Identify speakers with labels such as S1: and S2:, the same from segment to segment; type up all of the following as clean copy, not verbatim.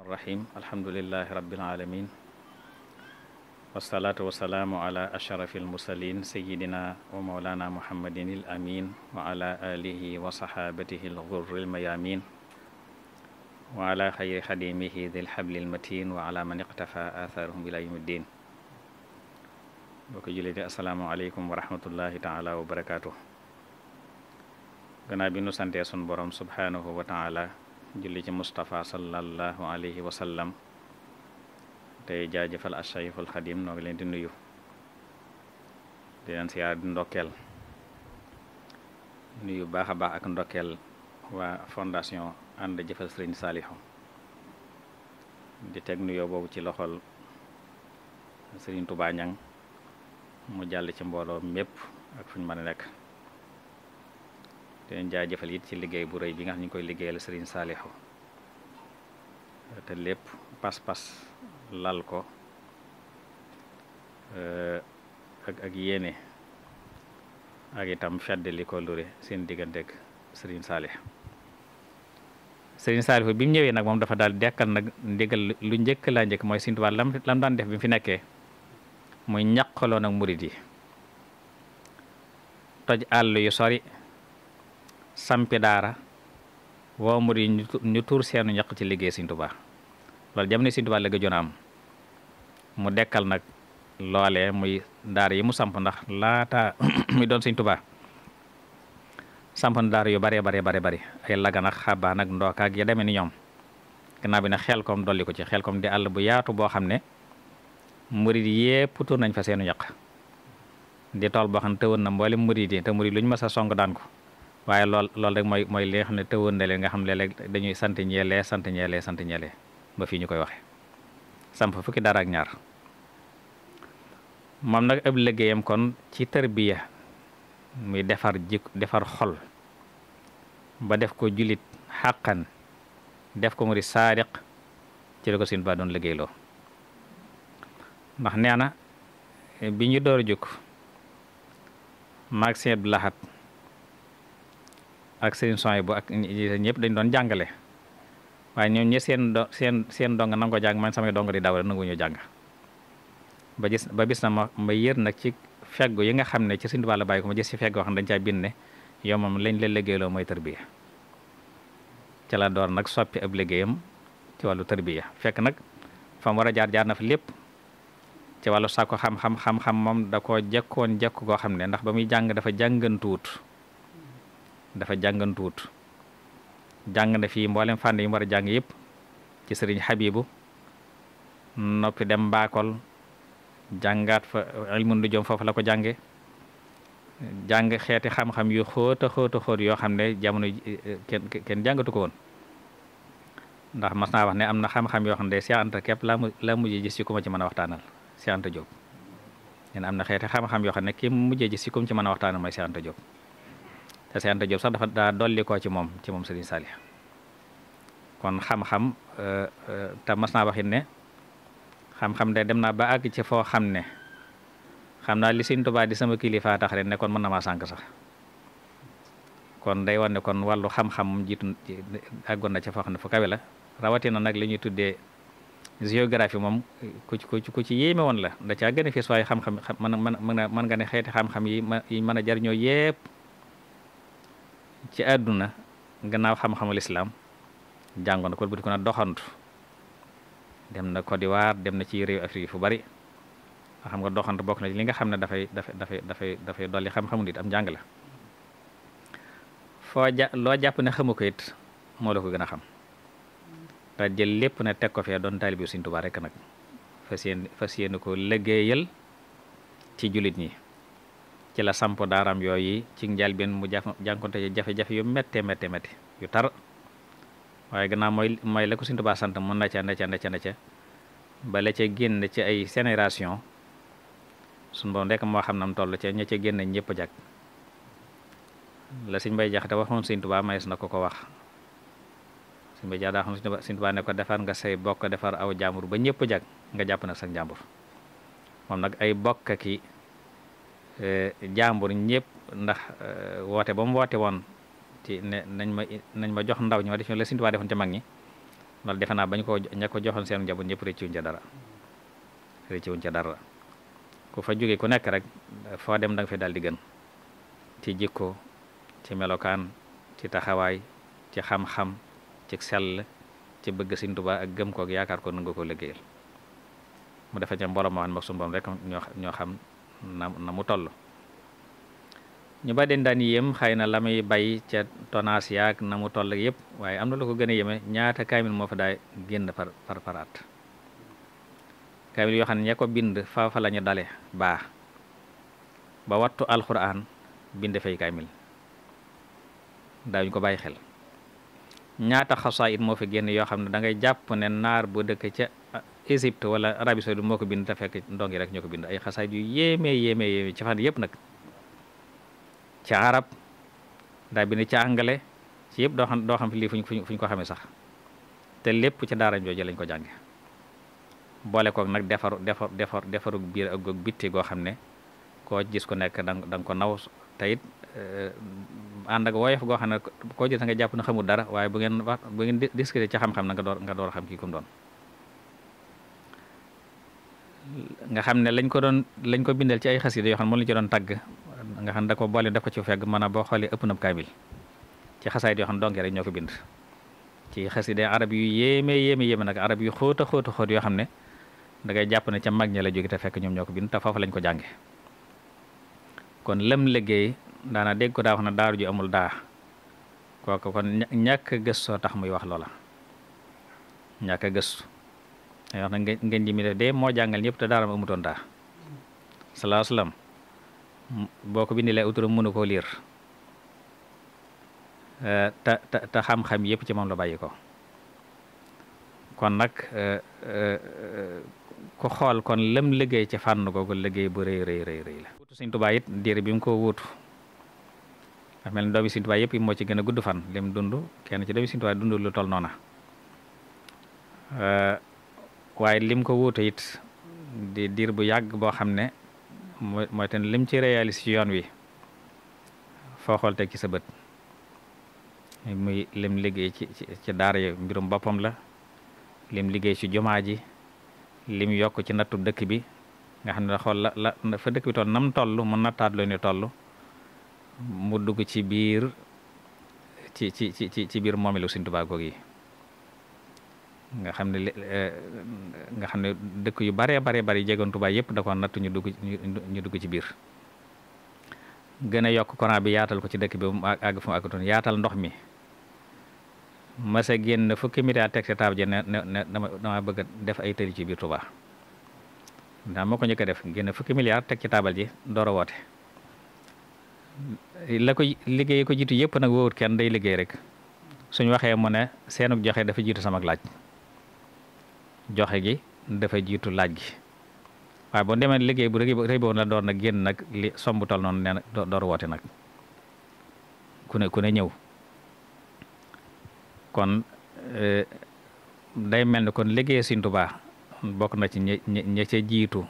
S1: rahim alhamdulillahi rabbil alamin wasalaatu wasalaamu ala ashrafi almursalin sayidina wa maulana muhammadin al amin wa ala alihi wa sahabatihi al ghurri al mayamin wa ala xayri xadimihi dil habli al matin wa ala man iqtafa atharahum ila yawmiddin bokk jullit yi assalaamu aleykum wa rahmatullahi taala wa barakatuh gannaaw bi nu santee sun borom subhanahu wa taala julli ci Mustafa sallallahu alayhi wa sallam tey jaajëfal Ashaykhul Xadim noo ngi leen di nuyu di leen siyaar di ndokkeel nuyu baax a baax ak ndokkeel waa fondation ànd jëfal Sëriñ Saalihu di teg nuyoo boobu ci loxol Sëriñ Tubaa Ñaŋ mu jàll ci mbooloo mépp ak fu ñu mën a nekk di leen jaajëfal it ci liggéey bu rëy bi nga xam ñu koy liggéeyal Sëriñ Saalihu te lépp pas-pas lal ko ak yéene ak itam feddali ko lure seen digganteeg Sëriñ Saalih Sëriñ Saalihu bi mu ñëwee nag moom dafa daal dekkal nag ndigal lu njëkk laa njëkk mooy Sëriñ Tuubaa lam daan def bi mu fi nekkee muy ñaqaloo nag murit yi toj àll yu sori sampi daara woo murit yi ñu tuur seenu ñaq ci liggéey Sëriñ Tuubaa loolu jamono Sëriñ Tuubaa la gëjoon am mu dekkal nag loolee muy daara yi mu samp ndax laata muy doon Sëriñ Tuubaa samp na daara yu bare ay lagan ak xabaan ak ndooka ak ya demee ni ñoom gannaaw bi nag Xelkom dolli ko ci Xelkom di àll bu yaatu boo xam ne murit yépp tuur nañ fa seenu ñaq di tool boo xam ne tëwoon na mboolem murit yi te murit lu ñu mës a song daan ko waaye loolu rek mooy li nga xam ne tëwoon na leen nga xam ne léeg-léeg dañuy sant ñeelee ba fii ñu koy waxe samp fukki dara ak ñaar moom nag ab liggéeyam kon ci tarbiya muy defar xol ba def ko julit xàqan def ko murid saadiq ci la ko Sëriñ Tuubaa doon liggéeyloo ndax nee na bi ñu door a jóg maag Sëriñ Abdu Lahat ak Sëriñ Suhaybu ak ñëpp dañ doon jàngale waaye ñoom ñi seen dong nangoo jàng man samay dong di daw rek nangu ñu jàng ba bis na ma yër nag ci feggu yi nga xam ne ci Sëriñ Tuubaa la bàyyi ko ma gis ci fegg wax dañ caa bind ne yow moom lañ la liggéeyloo mooy tarbiya ca la door nag soppi ab liggéeyam ci wàllu tarbiya fekk nag fa mu war a jaar na fa lépp ci wàllu sàkku xam-xam moom da koo jekkoon jekk koo xam ne ndax ba muy jàng dafa jàngantuwut jàng na fii mboolem fànn yi mu war a jàng yëpp ci Sëriñ Habibu noppi dem Mbakol jàngaat fa ilmu nujum foofu la ko jànge jàng xeeti xam-xam yu xóot yoo xam ne jamono kenn jàngatu ko woon ndax mas naa wax ne am na xam-xam yoo xam ne Seex Anta képp la mujjee gis ci ku ma ci mën a waxtaanal Seex Anta Jóob nen am na xeeti xam-xam yoo xam ne ki mujjee gis ci ku ma ci mën a waxtaanal mooy Seex Anta Jóob te Seex Anta Jóob sax dafa daa dolli koo ci moom Sëriñ Saalih kon xam-xam te mas naa waxit ne xam-xam de dem naa ba àgg ci foo xam ne xam naa li Sëriñ Tuubaa di sama kilifa tax rek ne kon mën na maa sànk sax kon day wane kon wàllu xam-xam jiitu àggoon na ci foo xam ne fu kawe la rawatina nag li ñuy tuddee géographie moom ku ci yéeme woon la da caa gën a fees waaye xam-xam mën nga ne xeeti xam-xam yi mën a jariñoo yépp ci àdduna gannaaw xam-xamul islaam jàngoon ko bu di ko na doxantu dem na Côte d'Ivoire dem na ci réew Afrique fu bari xam nga doxantu bokk na li nga xam ne dafay dolli xam-xamu nit am njàng la loo jàpp ne xamu ko it moo la ko gën a xam te jël lépp ne teg ko fee doon taalibe Sëriñ Tuubaa rek nag fas yéene ko liggéeyal ci jullit ñi ci la samp daaram yooyu ci njëlbéen mu jànkonte jafe-jafe yu métte yu tar waaye gannaaw mooy la ko Sëriñ Tuubaa sant mën na ca ba la ca génn ci ay génération suñu boom rek moo xam nam toll ca ña ca génn ñëpp jag la Sëriñ Mbay Jaxate waxoon Sëriñ Tuubaa mayees na ko wax Sëriñ Mbay Jaxate daa xam Sëriñ Tuubaa ne ko defar nga say bokk defar aw jàmbur ba ñëpp jag nga jàpp nag sax jàmbur moom nag ay bokk ki jàmbur ñëpp ndax woote ba mu woote woon ci ne nañ ma jox ndaw ñi ma def la Sëriñ Tuubaa defoon ca mag ñi loolu defe naa bañ ko ña ko joxoon seen njaboot ñëpp rëccuwuñ ca dara ku fa jóge ku nekk rek foo dem da nga fi daal di gën ci jikko, ci melokaan, ci taxawaay, ci xam-xam, ci sell, ci bëgg Sëriñ Tuubaa ak gëm koog yaakaar ko nangu ko liggéeyal mu defe ca mbooloo moo xam suñu borom rek ñoo xam na mu toll. ñu ba den daan yéem xëy na la muy bay ca tonaas yaag na mu toll yëpp, waaye am na lu ko gën a yéeme ñaata kaamil moo fa daay génn par at. kaamil yoo xam ne ña ko bind fa la ñu dale ba wattu alxuraan bind fay kaamil daawuñu ko bàyyi xel. ñaata xasaayid moo fi génn yoo xam ne da ngay jàpp ne naar bu dëkk ca Égypte wala Arabie Saoudite moo ko bind te fekk ndongi rek ñoo ko bind ay xasaayid yu yéeme ci fan yëpp nag, ci arab daa bind ci anglais ci yëpp doo xam fi lii fuñ ko xamee sax, te lépp ci daara jooju lañ ko jànge boole koog nag defaru biir ak goog bitti goo xam ne koo gis ku nekk da nga ko naw te it ànd ak woyof goo xam ne koo gis nga jàpp na xamul dara, waaye bu ngeen discuter ci xam-xam na nga door a xam kii kum doon. nga xam ne lañ ko bindal ci ay xasida yoo xam ne moom lañ ci doon tagg nga xam ne da ko boole def ko ci fegg mën a boo xoolee ëpp na kaamil ci xasaayid yoo xam ne donke rek ñoo ko bind ci xasida arab yu yéeme nag arab yu xóot yoo xam ne da ngay jàpp ne ca mag ña la jóge te fekk ñoom ñoo ko bind te foofu lañ ko jànge. kon lëm liggéey daana dégg ko daa wax na daaru ju amul daa kooku kon ñàkk a gëstoo tax muy wax loola, ñàkk a gëstu day wax na ngeen ji mi de moo jàngal ñëpp te daaram amutoon daa salaa salaam boo ko bindilee autorom mënu koo liir te xam-xam yëpp ci moom la bàyyi ko. kon nag ku xool kon lëm liggéey ci fànn googu liggéey bu rëy la. wutu Sëriñ Tuubaa it diir bi mu ko wuutu ndax mel ni doomi Sëriñ Tuubaa yëpp moo ci gën a gudd fan lim dund kenn ci doomi Sëriñ Tuubaa dund lu toll noona waaye lim ko wuutu it di diir bu yàgg boo xam ne mooy ten lim ci réalise ci yoon wi foo xool teg ci sa bët muy lim liggéey ci daara yi mbirum boppam la, lim liggéey ci jumaa ji, lim yokk ci nattu dëkk bi nga xam ne xool la fa dëkk bi toll nam toll mu nattaat lu ni toll mu dugg ci biir ci biir moomeelu Sëriñ Tuubaa googu yi nga xam ne dëkk yu bare jegoon Tuubaa yëpp da ko nattu ñu dugg ci biir. gën a yokk courant bi yaatal ko ci dëkk bi mu àgg fu mu àggatoon yaatal ndox mi masa génn fukki milliards teg ci taab ji ne dama bëgg a def ay tëri ci biir Tuubaa ndax moo ko njëkk a def génn fukki milliards teg ci taabal ji door a woote. la ko liggéey ko jiitu yëpp nag woowut kenn day liggéey rek suñ waxee mu ne seenug joxe dafa jiitu sama laaj, joxe gi dafa jiitu laaj gi, waaye boo demee liggéey bu rëy boobu na door nag génn nag li somb tol noonu nee na door woote nag ku ne ñëw. kon day mel ni kon liggéey Sëriñ Tuubaa bokk na ci ña ca jiitu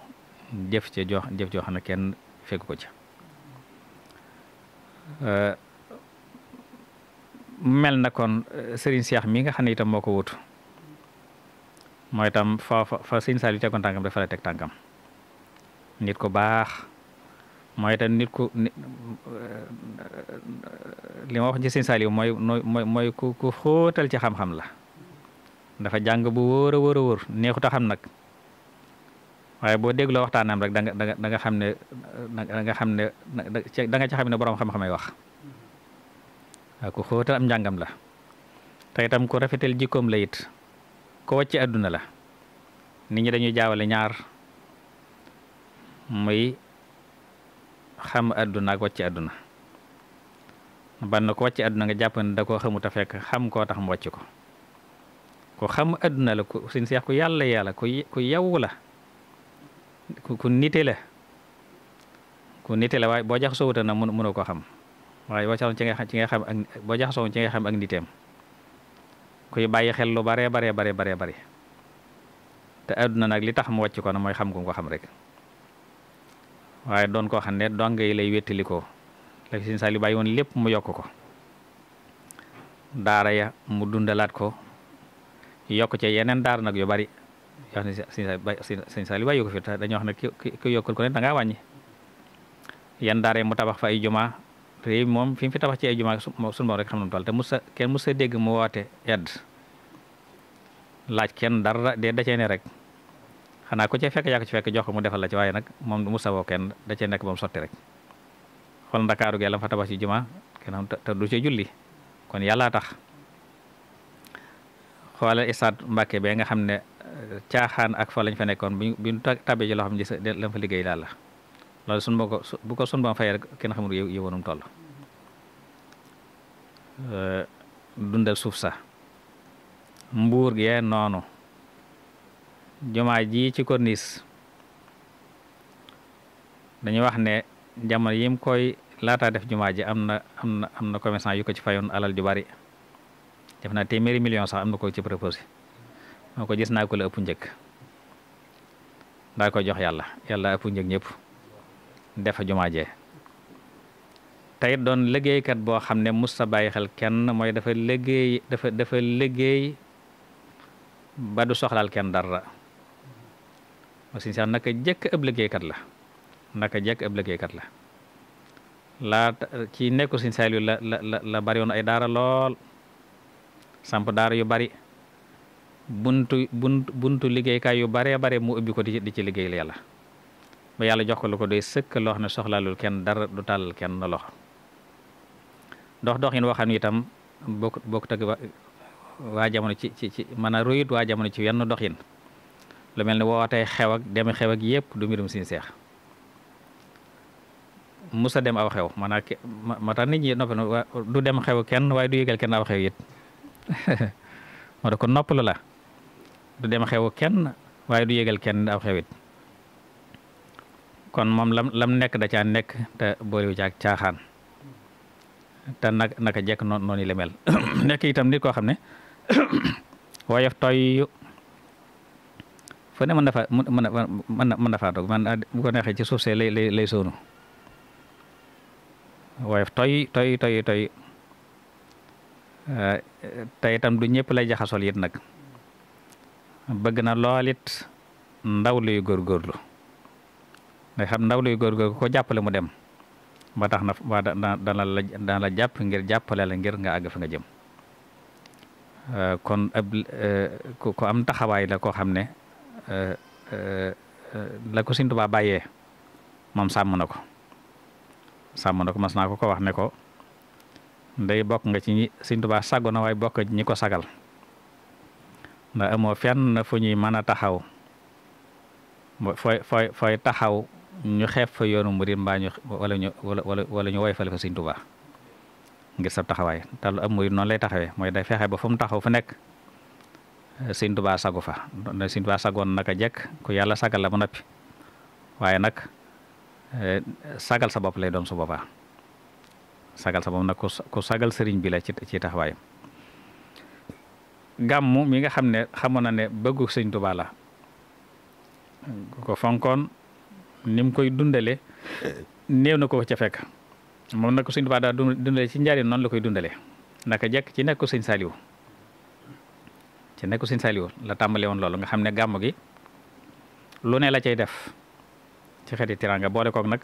S1: jëf joo xam ne kenn fekk ko ca. mel na kon Serigne Cheikh mi nga xam ne itam moo ko wutu mooy itam fa Sëriñ Saliou tegoon tànkam dafa la teg tànkam, nit ku baax mooy itam nit ku li ma wax ci Sëriñ Saliou mooy ku xóotal ci xam-xam la, dafa jàng bu wóor a wóor neexut a xam nag waaye boo dégloo waxtaanam rek da nga xam ne da nga ci xam ne boroom xam-xamay wax waaw ku xóotal am njàngam la te itam ku rafetal jikkoom la it ko wàcc àdduna la. nit ñi dañuy jaawale ñaar muy xam àdduna ak wàcc àdduna ban ko wàcc àdduna nga jàpp ne da koo xamut a fekk xam koo tax mu wàcc ko. ku xam àdduna la ku Sëriñ Seex ku yàlla ku yewwu la ku nite la waaye boo jaxasoo wuute nag mënoo ko xam waaye boo jaxasoo ci nga xam ak niteem kuy bàyyi xel lu bare te àdduna nag li tax mu wàcc ko nag mooy xam ko xam rek waaye doon koo xam ne donga yi lay wéttali ko la Sëriñ Saliou bàyyi woon lépp mu yokk ko daara ya mu dundalaat ko yokk ci yeneen daar nag yu bari yoo xam ne sëñ Saliou bàyyi ko fi te dañoo wax ne ki yokkul ko ne da ngaa wàññi yan daare mu tabax fa ay juma te moom fi mu fi tabax ci ay juma suñu moom rek xam na mu toll te kenn musa dégg mu woote edd laaj kenn dara de da cee ne rek xanaa ku ci fekk yaa ko ci fekk jox ko mu defal la ci waaye nag moom musa woo kenn da cee nekk ba mu sotti rek xool Ndakaaru gi la fa tabax ci juma kenn xam te du ci julli kon yàllaa tax xoolal Isaat Mbàkke bee nga xam ne caaxaan ak fa lañ fa nekkoon bi ñu tabee ci loo xam ne la fa liggéey daal la loolu sun bu ko sun ba fay rek kenn xamul yëwoonum toll dundal suuf sa mbuur gi noonu jumaa ji ci corniche dañuy wax ne jamono yim koy laataa def jumaa ji am na commerçant yu ko ci fayoon alal ju bari def naa téeméeri million sax am na ko ci proposé moo ko gis naa ko la ëpp njëkk daa ko jox yàlla ëpp njëkk ñëpp defa jumaa jee tey doon liggéeykat boo xam ne mus sa bàyyi xel kenn mooy dafa liggéey ba du soxlaal kenn dara aussi sax naka jëkk ëpp liggéeykat la laata ci nekku Sëñ Saaliw la bari woon ay daara lool samp daara yu bari buntu liggéeykaay yu bare mu ubbi ko di ci liggéey la yàlla ba yàlla jox ko lu ko doy sëkk loo xam ne soxlaalul kenn dara du tàllal kenn loxo dox yin woo xam ne itam bokk tëgg waa jamono ci mën a royut waa jamono ci yenn doxin lu mel ni wootee xew ak demi xew ak yëpp du mbirum Sëñ Seex musa dem aw xew maanaam ma tax nit ñi noppi du dem xew kenn waaye du yëgal kenn aw xew it moo tax ko noppalu la du dem xew kenn waaye du yëgal kenn aw xew it kon moom lam nekk da caa nekk te booliwu caag caaxaan te naka jekk noonu la mel nekk itam nit koo xam ne woyof toy fu ne mën na faa toog man bu ko neexee ci suuf see lay soonu woyof toy te itam du ñëpp lay jaxasol it nag bëgg na lool it ndaw luy góorgóorlu nga xam ndaw luy góorgóorlu ko jàppale mu dem ba tax na waa dana la jàpp ngir jàppale la ngir nga àgg fa nga jëm kon ko am taxawaay la koo xam ne la ko Sëñ Tuubaa bàyyee moom sàmm na ko mas naa ko wax ne ko ndey bokk nga ci ñi Sëñ Tuubaa saggo na waaye bokk ñi ko sagal ndax amoo fenn fu ñuy mën a taxaw fooy taxaw ñu xeeb fa yoonu murid mbaa ñu wala ñu woy fale fa Sëñ Tuubaa ngir sab taxawaay te lu am murid noonu lay taxawee mooy day fexe ba fu mu taxaw fu nekk Sëñ Tuubaa sagu fa Sëñ Tuubaa sagoon naka jekk ku yàlla sagal la ba noppi waaye nag sagal sa bopp lay doon su boobaa sagal sa bopp nag ku sagal sëriñ bi la ci taxawaayam gàmmu mi nga xam ne xamoon na ne bëggu Sëñ Tuubaa la ko fonkoon ni mu koy dundale néew na ko ca fekk moom nag Sëñ Tuubaa daa dundale ci njariñ noonu la koy dundale naka jekk ci nekku Sëñ Saaliw la tàmbale woon loolu nga xam ne gàmmu gi lu ne la cay def ci xeeti tiraanga boole koog nag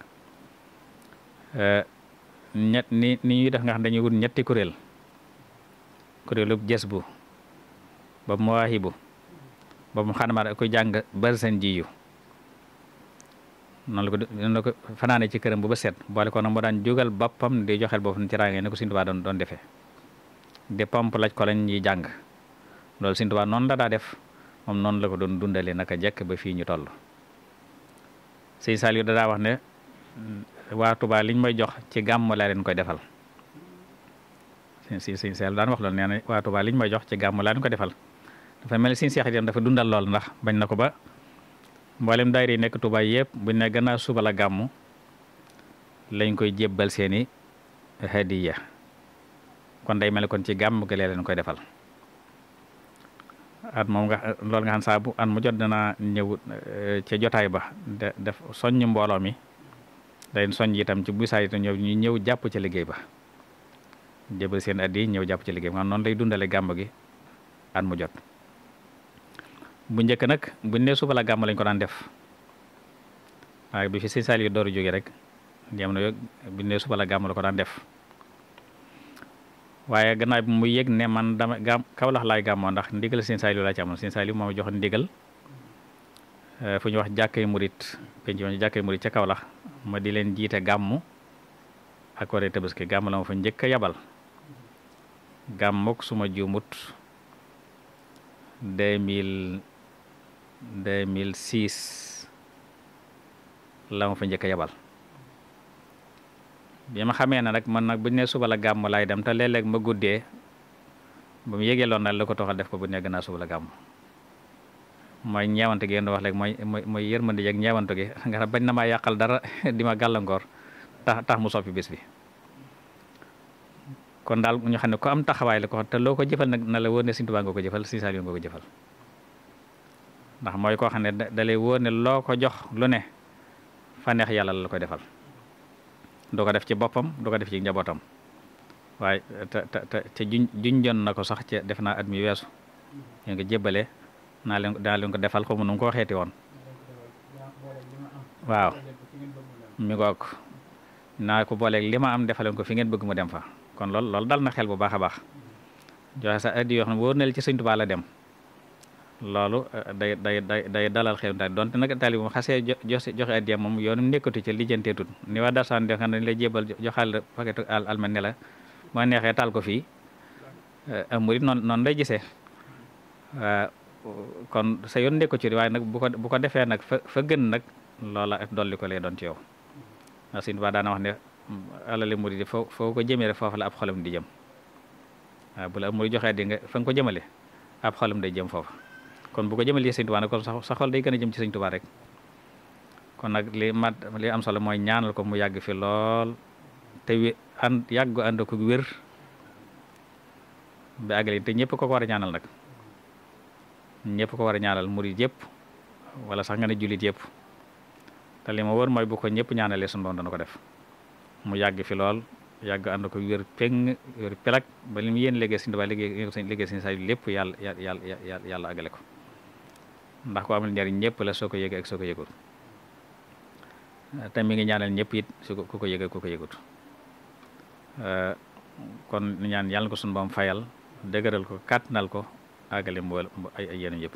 S1: ni ñuy def nga xam dañuy wut ñetti kuréelu jës bu ba mu waahibu ba mu xanamaat koy jàng bari seen jiyu noonu la ko fanaane ci këram bu ba set boole ko nag mu daan jógal boppam di joxel boppam tiraanga ne ko Sëñ Tuubaa doon defee di pomp laj ko lañ ñuy jàng loolu Sëñ Tuubaa noonu la daa def moom noonu la ko doon dundale naka jekk ba fii ñu toll Sëñ Saaliw da daa wax ne waa Tuubaa liñ may jox ci gàmm laa leen koy defal Sëñ Saaliw daan wax loolu nee na waa Tuubaa liñ may jox ci gàmm laa leen koy defal dafa mel ni Sëñ Seex itam dafa dundal lool ndax bañ na ko ba mboolem daayira yi nekk Tuubaa yëpp buñ ne gannaaw suba la gàmm lañ koy jébbal seeni hadiya kon day mel ni kon ci gàmm gi leen koy defal at moom nga loolu nga xam saa bu at mu jot dana ñëw ca jotaay ba def soññ mbooloo mi day soññ itam ci bu saa itam ñu ñëw jàpp ci liggéey ba jébal seen addi ñëw jàpp ci liggéey ba noonu lay dundale gàmm gi at mu jot bu njëkk nag buñ ne suba la gàmm lañ ko daan def waaye bi fi sëñ Saliou dooru jóge rek jamono yo buñ ne suba la gàmm la ko daan def waaye gannaaw bi mu yëg ne man dama Kawlax laay gàmmoo ndax ndigal sëñ Saliou laa ci amoon sëñ Saliou moo jox ndigal fu ñu wax jàkkay murit penc ñu jàkkay murit ca Kawlax ma di leen jiite gàmmu ak Korite Tabaski gàmm la ma fa njëkk a yabal gàmmuk suma juumut 2006 la ma fa njëkk a yabal bi ma xamee ne nag man nag bu ñu nee suba la gàmm laay dem te léeg-léeg ma guddee ba mu yégee loon nag la ko toxal def ko bu ne gannaaw suba la gàmm mooy ñeewante gi ngeen wax léegi mooy yërmande yeeg ñeewante gi nga bañ na maa yàqal dara di ma gàllankoor tax mu soppi bis bi kon daal ñu xam ne ko am taxawaay la ko te loo ko jëfal nag na la wóor ne Sëñ Tuubaa nga ko jëfal Sëñ Saaliw nga ko jëfal ndax mooy koo xam ne da lay wóor ne loo ko jox lu ne fa neex yàlla la koy defal du ko def ci boppam du ko def ci njabootam waaye te junjoon na ko sax ci def naa at mi weesu ñu ngi jébbale daa leen ko defal ko mu nu ko waxeeti woon waaw mi ngoog naa ko booleeg li ma am defaleen ko fi ngeen bëgg mu dem fa kon loolu dal na xel bu baax a baax joxe sa addi yoo xam ne wóor na la ci Sëñ Tuubaa la dem loolu day dalal xel ndax donte nag taalibe moom xasee joxe addiya moom yoonu nekkatu ci lijjanteetut ni waa darsaan de xam ne dañ lay jébal joxal paquet almen ne la moo neexee taal ko fii am murit noonu lay gisee kon sa yoon nekku ci waaye nag bu ko defee nag fa gën nag loola ak dolli ko lay doon ci yow ndax Sëñ Tuubaa daana wax ne alali murit foo ko jëmee rek foofu la ab xolam di jëm waaw bu la am murit joxee di nga fa nga ko jëmale ab xolam day jëm foofu kon bu ko jëmalee Sëñ Tuubaa nag kon sa xol day gën a jëm ci Sëñ Tuubaa rek kon nag li am solo mooy ñaanal ko mu yàgg fi lool te yàggu ànd ko wér ba àggali te ñëpp ko war a ñaanal nag ñëpp ko war a ñaanal murit yëpp wala sax nga ne jullit yëpp te li ma wër mooy bu ko ñëpp ñaanalee suñu doon dana ko def mu yàgg fi lool yàgg ànd ko wér peng wér pelak ba li mu yéen liggéey Sëñ Tuubaa liggéey Sëñ Saaliw lépp yàlla àggale ko ndax ko amal njariñ ñëpp la soo ko yëgee ak soo ko yëgul te mi ngi ñaanal ñëpp it su ku ko yëgee ku ko yëgut kon ñaan yàlla ko suñu boom fayal dëgëral ko kàttanal ko àggale mbool ay yéenam yëpp